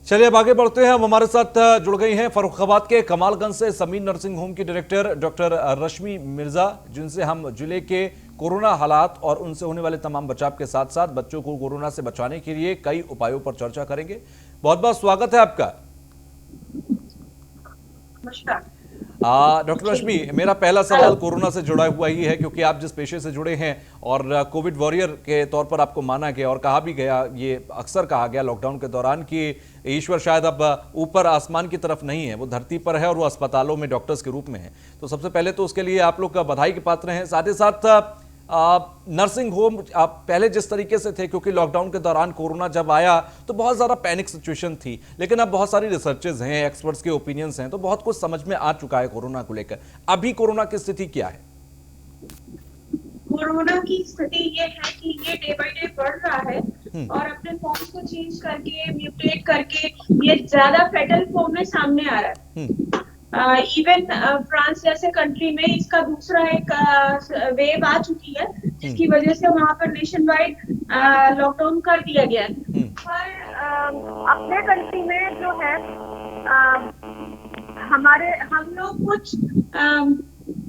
चलिए अब आगे बढ़ते हैं। हम हमारे साथ जुड़ गई हैं फर्रुखाबाद के कमालगंज से समीर नर्सिंग होम की डायरेक्टर डॉक्टर रश्मि मिर्जा, जिनसे हम जिले के कोरोना हालात और उनसे होने वाले तमाम बचाव के साथ साथ बच्चों को कोरोना से बचाने के लिए कई उपायों पर चर्चा करेंगे। बहुत बहुत स्वागत है आपका। नमस्कार। डॉक्टर रश्मि, मेरा पहला सवाल कोरोना से जुड़ा हुआ ही है, क्योंकि आप जिस पेशे से जुड़े हैं और कोविड वॉरियर के तौर पर आपको माना गया और कहा भी गया, ये अक्सर कहा गया लॉकडाउन के दौरान कि ईश्वर शायद अब ऊपर आसमान की तरफ नहीं है, वो धरती पर है और वो अस्पतालों में डॉक्टर्स के रूप में है। तो सबसे पहले तो उसके लिए आप लोग का बधाई के पात्र हैं। साथ ही साथ नर्सिंग होम आप पहले जिस तरीके से थे, क्योंकि लॉकडाउन के दौरान कोरोना जब आया तो बहुत ज़्यादा पैनिक सिचुएशन थी, लेकिन अब बहुत सारी रिसर्चेज हैं, एक्सपर्ट्स के ओपिनियंस हैं, तो बहुत कुछ समझ में आ चुका है कोरोना को लेकर। अभी कोरोना की स्थिति क्या है? कोरोना की स्थिति ये है कि ये डे बाय डे बढ़ रहा है और अपने फॉर्म्स को चेंज करके, म्यूटेट करके ये ज्यादा फेटल फॉर्म में सामने आ रहा है। इवन फ्रांस जैसे कंट्री में इसका दूसरा एक वेव आ चुकी है, जिसकी वजह से वहां पर नेशन वाइड लॉकडाउन कर दिया गया है। पर अपने कंट्री में जो है हम लोग कुछ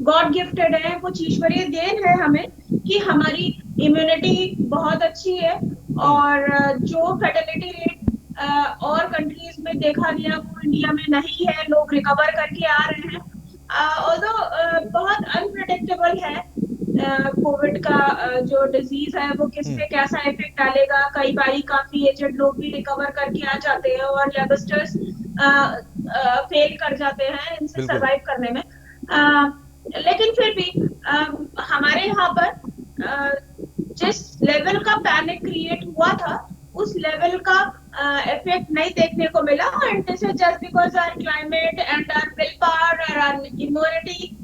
गॉड गिफ्टेड है, कुछ ईश्वरीय देन है हमें कि हमारी इम्यूनिटी बहुत अच्छी है और जो फर्टिलिटी रेट और कंट्रीज में देखा गया वो इंडिया में नहीं है। लोग रिकवर करके आ रहे हैं। ऑल्दो बहुत अनप्रेडिक्टेबल है कोविड का जो डिजीज है वो किस पे कैसा इफेक्ट डालेगा। कई बारी काफी एजेड लोग भी रिकवर करके आ जाते हैं और यंगस्टर्स फेल कर जाते हैं इनसे सर्वाइव करने में। लेकिन फिर भी हमारे यहाँ पर जिस लेवल का पैनिक क्रिएट हुआ था उस लेवल का इफेक्ट नहीं देखने को मिला। And this is just because our climate and our will power और आवर इम्यूनिटी।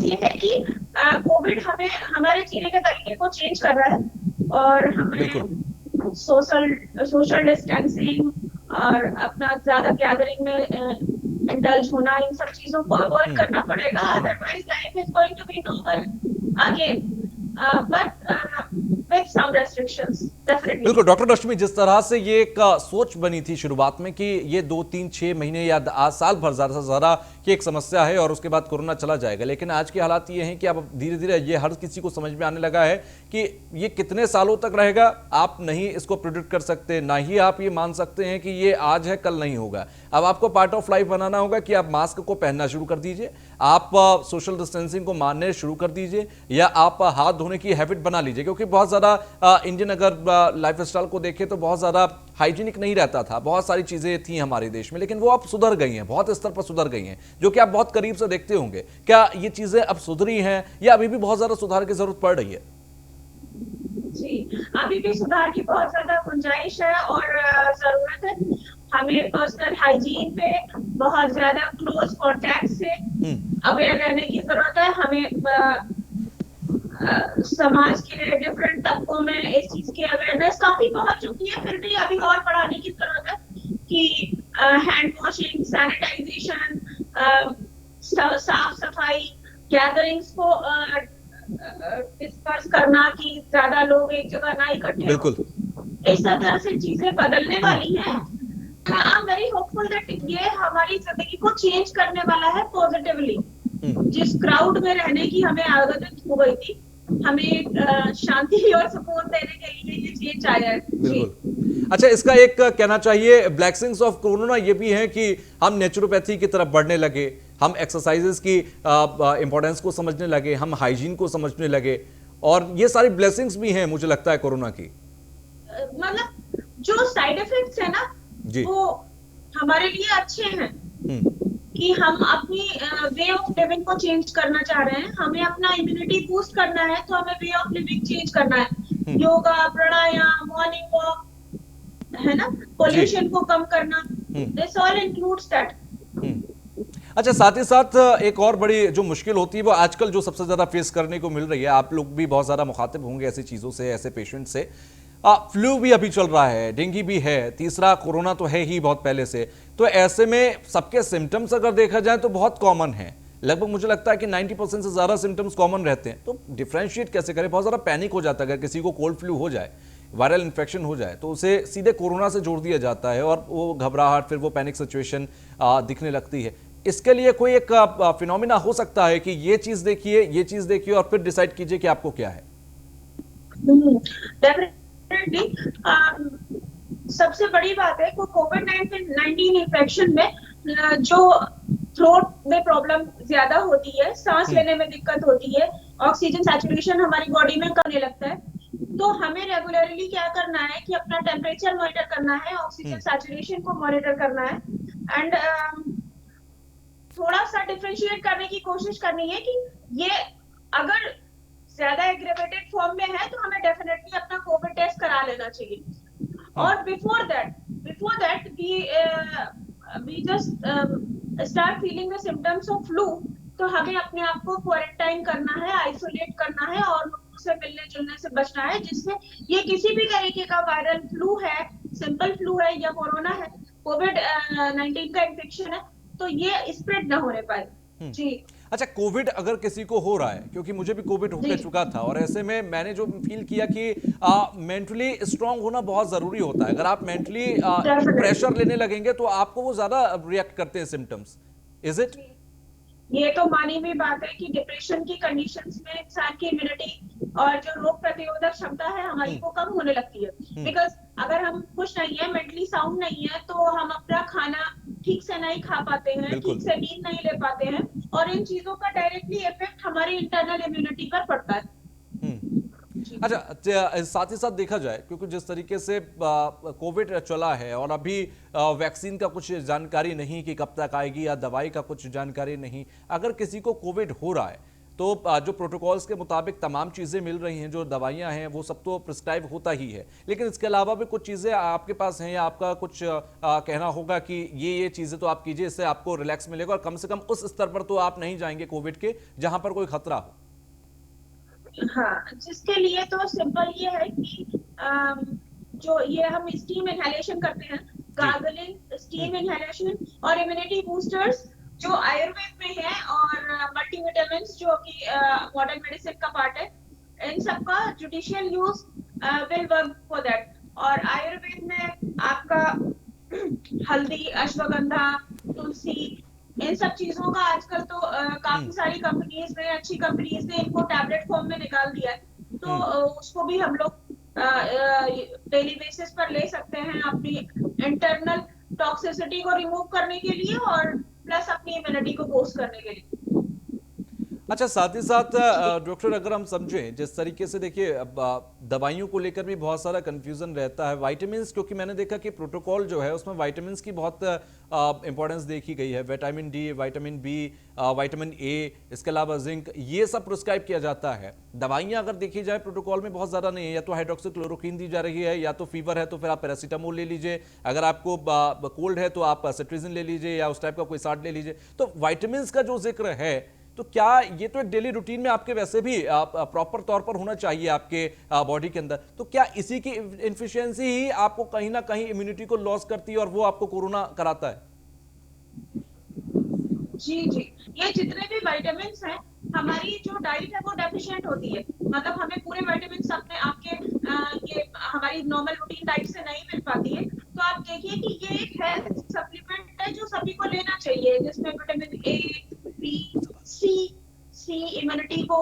ये है कि कोविड हमें हमारे जीने के तरीके को चेंज कर रहा है और हमें सोशल डिस्टेंसिंग और अपना ज्यादा गैदरिंग में इंडल्ज होना, इन सब चीजों को अवॉइड करना पड़ेगा। Otherwise life is going to be normal again, but with some restrictions definitely। बिल्कुल डॉक्टर रश्मि, जिस तरह से ये एक सोच बनी थी शुरुआत में कि ये 2-3-6 महीने या साल भर ज्यादा से ज्यादा की एक समस्या है और उसके बाद कोरोना चला जाएगा, लेकिन आज के हालात ये हैं कि अब धीरे धीरे ये हर किसी को समझ में आने लगा है कि ये कितने सालों तक रहेगा आप नहीं इसको प्रिडिक्ट कर सकते, ना ही आप ये मान सकते हैं कि ये आज है कल नहीं होगा। अब आपको पार्ट ऑफ लाइफ बनाना होगा कि आप मास्क को पहनना शुरू कर दीजिए, आप सोशल डिस्टेंसिंग को मानने शुरू कर दीजिए, या आप हाथ धोने की हैबिट बना लीजिए। क्योंकि बहुत ज्यादा इंडियन अगर लाइफस्टाइल को देखें तो बहुत ज्यादा हाइजीनिक नहीं रहता था, बहुत सारी चीजें थी हमारे देश में, लेकिन वो अब सुधर गई हैं, बहुत स्तर पर सुधर गई हैं, जो कि आप बहुत करीब से देखते होंगे। क्या ये चीजें अब सुधरी हैं या अभी भी बहुत ज्यादा सुधार की जरूरत पड़ रही है? जी, अभी भी सुधार की बहुत ज्यादा गुंजाइश है और जरूरत है। हमें पर्सनल हाइजीन पे बहुत ज्यादा क्लोज कॉन्टैक्ट से अवेयर रहने की जरूरत है। हमें समाज के डिफरेंट तबकों में इस चीज की अवेयरनेस काफी पहुंच चुकी है, फिर भी अभी और बढ़ाने की जरूरत है कि हैंड वॉशिंग, सैनिटाइजेशन, साफ सफाई, गैदरिंग्स को डिस्कस करना कि ज्यादा लोग एक जगह ना इकट्ठे। बिल्कुल, इस तरह से चीजें बदलने वाली हैं। I am very hopeful that ये हमारी जिंदगी को चेंज करने वाला है पॉजिटिवली। जिस क्राउड में रहने की हमें आदत हो गई थी, हमें शांति और सुकून देने के लिए ये चेंज आया है। बिल्कुल। अच्छा, इसका एक कहना चाहिए ब्लेसिंग्स ऑफ कोरोना ये भी है कि हम नेचुरोपैथी की तरफ बढ़ने लगे, हम एक्सरसाइजेस की इंपॉर्टेंस को समझने लगे, हम हाइजीन को समझने लगे, और ये सारी ब्लेसिंग्स भी हैं मुझे लगता है कोरोना की। मतलब जो साइड इफेक्ट्स है ना वो हमारे लिए अच्छे हैं कि हम अपनी वे ऑफ लिविंग को चेंज करना चाह रहे हैं। हमें अपना इम्यूनिटी बूस्ट करना है तो हमें वे ऑफ लिविंग चेंज करना है। योगा, प्राणायाम, मॉर्निंग वॉक, है ना, पोल्यूशन को कम करना, दिस ऑल इंक्लूड्स दैट। अच्छा, साथ ही साथ एक और बड़ी जो मुश्किल होती है वो आजकल जो सबसे ज्यादा फेस करने को मिल रही है, आप लोग भी बहुत ज्यादा मुखातिब होंगे ऐसी चीजों से, ऐसे पेशेंट से। फ्लू भी अभी चल रहा है, डेंगू भी है, तीसरा कोरोना तो है ही बहुत पहले से। तो ऐसे में सबके सिम्टम्स अगर देखा जाए तो बहुत कॉमन है, लगभग मुझे लगता है कि 90% से ज़्यादा सिम्टम्स कॉमन रहते हैं। तो डिफ्रेंशिएट कैसे करें? बहुत ज़्यादा पैनिक हो जाता है अगर किसी को कोल्ड फ्लू हो जाए, वायरल इन्फेक्शन हो जाए, तो उसे सीधे कोरोना से जोड़ दिया जाता है और वो घबराहट, फिर वो पैनिक सिचुएशन दिखने लगती है। इसके लिए कोई एक फिनोमिना हो सकता है कि ये चीज़ देखिए, ये चीज़ देखिए और फिर डिसाइड कीजिए कि आपको क्या है? डेफिनेटली सबसे बड़ी बात है कि कोविड 19 इन्फेक्शन में जो थ्रोट में प्रॉब्लम ज्यादा होती है, सांस लेने में दिक्कत होती है, ऑक्सीजन सैचुरेशन हमारी बॉडी में कम होने लगता है। तो हमें रेगुलरली क्या करना है कि अपना टेम्परेचर मॉनिटर करना है, ऑक्सीजन सैचुरेशन को मॉनिटर करना है एंड थोड़ा सा डिफरेंशिएट करने की कोशिश करनी है कि ये अगर ज्यादा एग्रेवेटेड फॉर्म में है तो हमें डेफिनेटली अपना कोविड टेस्ट करा लेना चाहिए। और before that we just start feeling the symptoms of flu, तो हमें अपने आप को क्वारंटाइन करना है, आइसोलेट करना है और लोगों से मिलने जुलने से बचना है, जिससे ये किसी भी तरीके का वायरल फ्लू है, सिंपल फ्लू है या कोरोना है, कोविड 19 का इन्फेक्शन है, तो ये स्प्रेड ना होने पाए। जी। अच्छा, कोविड अगर किसी को हो रहा है, क्योंकि मुझे भी कोविड होकर चुका था और ऐसे में मैंने जो फील किया कि मेंटली स्ट्रांग होना बहुत जरूरी होता है। अगर आप मेंटली प्रेशर लेने लगेंगे तो आपको वो ज्यादा रिएक्ट करते हैं सिम्टम्स। Is it? ये तो मानी हुई बात है कि डिप्रेशन की कंडीशंस में इंसान की इम्यूनिटी और जो रोग प्रतिरोधक क्षमता है हमारी वो कम होने लगती है। बिकॉज अगर हम खुश नहीं है, मेंटली साउंड नहीं है, तो हम अपना खाना ठीक से नहीं खा पाते हैं, ठीक से नींद नहीं ले पाते हैं और इन चीजों का डायरेक्टली इफेक्ट हमारी इंटरनल इम्यूनिटी पर पड़ता है। अच्छा, साथ ही साथ देखा जाए, क्योंकि जिस तरीके से कोविड चला है और अभी वैक्सीन का कुछ जानकारी नहीं कि कब तक आएगी या दवाई का कुछ जानकारी नहीं, अगर किसी को कोविड हो रहा है तो जो प्रोटोकॉल्स के मुताबिक तमाम चीज़ें मिल रही हैं, जो दवाइयां हैं वो सब तो प्रिस्क्राइब होता ही है, लेकिन इसके अलावा भी कुछ चीज़ें आपके पास हैं या आपका कुछ कहना होगा कि ये चीज़ें तो आप कीजिए, इससे आपको रिलैक्स मिलेगा और कम से कम उस स्तर पर तो आप नहीं जाएंगे कोविड के जहां पर कोई खतरा हो। हाँ, जिसके लिए तो सिंपल ये है कि जो ये हम स्टीम इनहेलेशन करते हैं, गार्गलिंग, स्टीम इनहेलेशन और इम्यूनिटी बूस्टर्स जो आयुर्वेद में है और मल्टीविटामिन जो कि मॉडर्न मेडिसिन का पार्ट है, इन सब का judicial use will work for that. और आयुर्वेद में आपका हल्दी, अश्वगंधा, तुलसी, इन सब चीजों का आजकल तो काफी सारी कंपनीज ने, अच्छी कंपनीज ने इनको टैबलेट फॉर्म में निकाल दिया है, तो उसको भी हम लोग डेली बेसिस पर ले सकते हैं अपनी इंटरनल टॉक्सिसिटी को रिमूव करने के लिए और प्लस अपनी इम्यूनिटी को बूस्ट करने के लिए। अच्छा, साथ ही साथ डॉक्टर अगर हम समझें जिस तरीके से, देखिए दवाइयों को लेकर भी बहुत सारा कंफ्यूजन रहता है, विटामिन्स, क्योंकि मैंने देखा कि प्रोटोकॉल जो है उसमें विटामिन्स की बहुत इंपॉर्टेंस देखी गई है, vitamin D, vitamin B, vitamin A, इसके अलावा जिंक, ये सब प्रिस्क्राइब किया जाता है। दवाइयाँ अगर देखी जाए प्रोटोकॉल में बहुत ज़्यादा नहीं है, या तो हाइड्रोक्सीक्लोरोक्विन दी जा रही है, या तो फीवर है तो फिर आप पैरासीटामोल ले लीजिए, अगर आपको कोल्ड है तो आप सिट्रिजिन ले लीजिए या उस टाइप का कोई साल्ट ले लीजिए। तो विटामिन्स का जो जिक्र है, तो क्या ये तो एक डेली रूटीन में आपके वैसे भी प्रॉपर तौर पर होना चाहिए आपके बॉडी के अंदर, तो क्या इसी की इनफिशियंसी ही आपको कहीं ना कहीं इम्यूनिटी को लॉस करती है और वो आपको कोरोना कराता है? जी जी, ये जितने भी विटामिन हैं, हमारी जो डाइट है वो डेफिशिएंट होती है, मतलब हमें पूरे विटामिन अपने आपके ये हमारी नॉर्मल रूटीन डाइट से नहीं मिल पाती है। तो आप देखिए कि ये एक हेल्थ सप्लीमेंट है जो सभी को लेना चाहिए, जिसमें vitamin A, B, C immunity को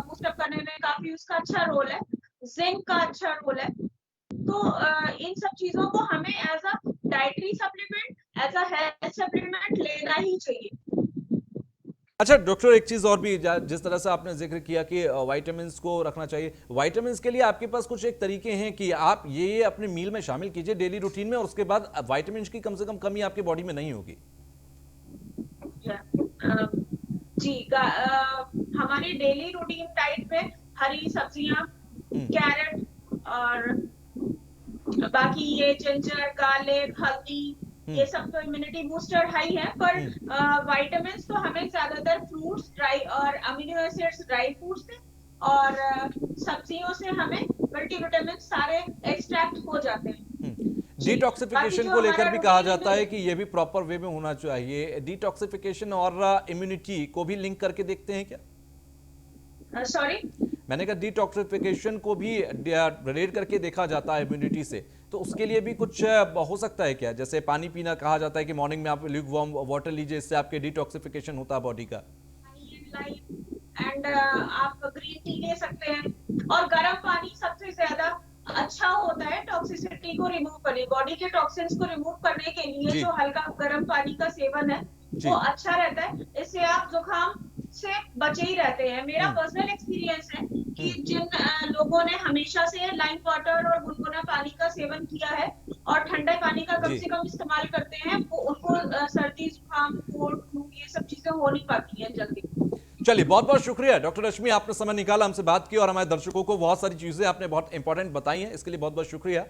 बूस्ट अप करने में काफी उसका अच्छा रोल है, जिंक का अच्छा रोल है। तो इन सब चीजों को हमें as a dietary supplement, as a health supplement लेना ही चाहिए। अच्छा डॉक्टर, एक चीज और भी, जिस तरह से आपने जिक्र किया कि विटामिन्स को रखना चाहिए, विटामिन्स के लिए आपके पास कुछ एक तरीके हैं कि आप ये अपने मील में शामिल कीजिए डेली रूटीन में और उसके बाद विटामिन्स की कम से कम कमी आपके बॉडी में नहीं होगी? जी, हमारी डेली रूटीन डाइट में हरी सब्जियां, कैरेट और बाकी ये जिंजर, गार्लिक, हल्दी, ये सब तो इम्यूनिटी बूस्टर हाई है, पर विटामिन्स तो हमें ज्यादातर फ्रूट्स, ड्राई और अमीनो एसिड्स ड्राई फ्रूट्स से और सब्जियों से हमें मल्टीविटामिन सारे एक्सट्रैक्ट हो जाते हैं। जी, बाकी डिटॉक्सिफिकेशन जो को लेकर हमारा भी कहा routine जाता में- है कि ये भी प्रॉपर वे में होना चाहिए। डिटॉक्सिफिकेशन और इम्यूनिटी को भी लिंक करके देखते हैं क्या? सॉरी। मैंने कहा डिटॉक्सिफिकेशन को भी रिलेट करके देखा जाता है इम्यूनिटी से, तो उसके लिए भी कुछ हो सकता है क्या? जैसे पानी पीना कहा जाता है कि मॉर्निंग में आप ल्यूक वार्म वाटर लीजिए, इससे आपके डिटॉक्सिफिकेशन होता है बॉडी का। एंड आप ग्रीन टी ले सकते हैं, और गर्म पानी सबसे ज्यादा अच्छा होता है टॉक्सिसिटी को रिमूव करने, बॉडी के टॉक्सिन्स को रिमूव करने के लिए। जी जो हल्का गर्म पानी का सेवन है जी। वो अच्छा रहता है, इससे आप जुकाम से बचे ही रहते हैं। मेरा पर्सनल एक्सपीरियंस है कि जिन लोगों ने हमेशा से लाइम वाटर और गुनगुना पानी का सेवन किया है और ठंडे पानी का कम जी से कम इस्तेमाल करते हैं, वो उनको सर्दी जुकाम कोल्ड फ्लू ये सब चीजें हो नहीं पाती हैं जल्दी। चलिए, बहुत बहुत शुक्रिया डॉक्टर रश्मि, आपने समय निकाला, हमसे बात की और हमारे दर्शकों को बहुत सारी चीजें आपने बहुत इंपॉर्टेंट बताई हैं, इसके लिए बहुत बहुत शुक्रिया।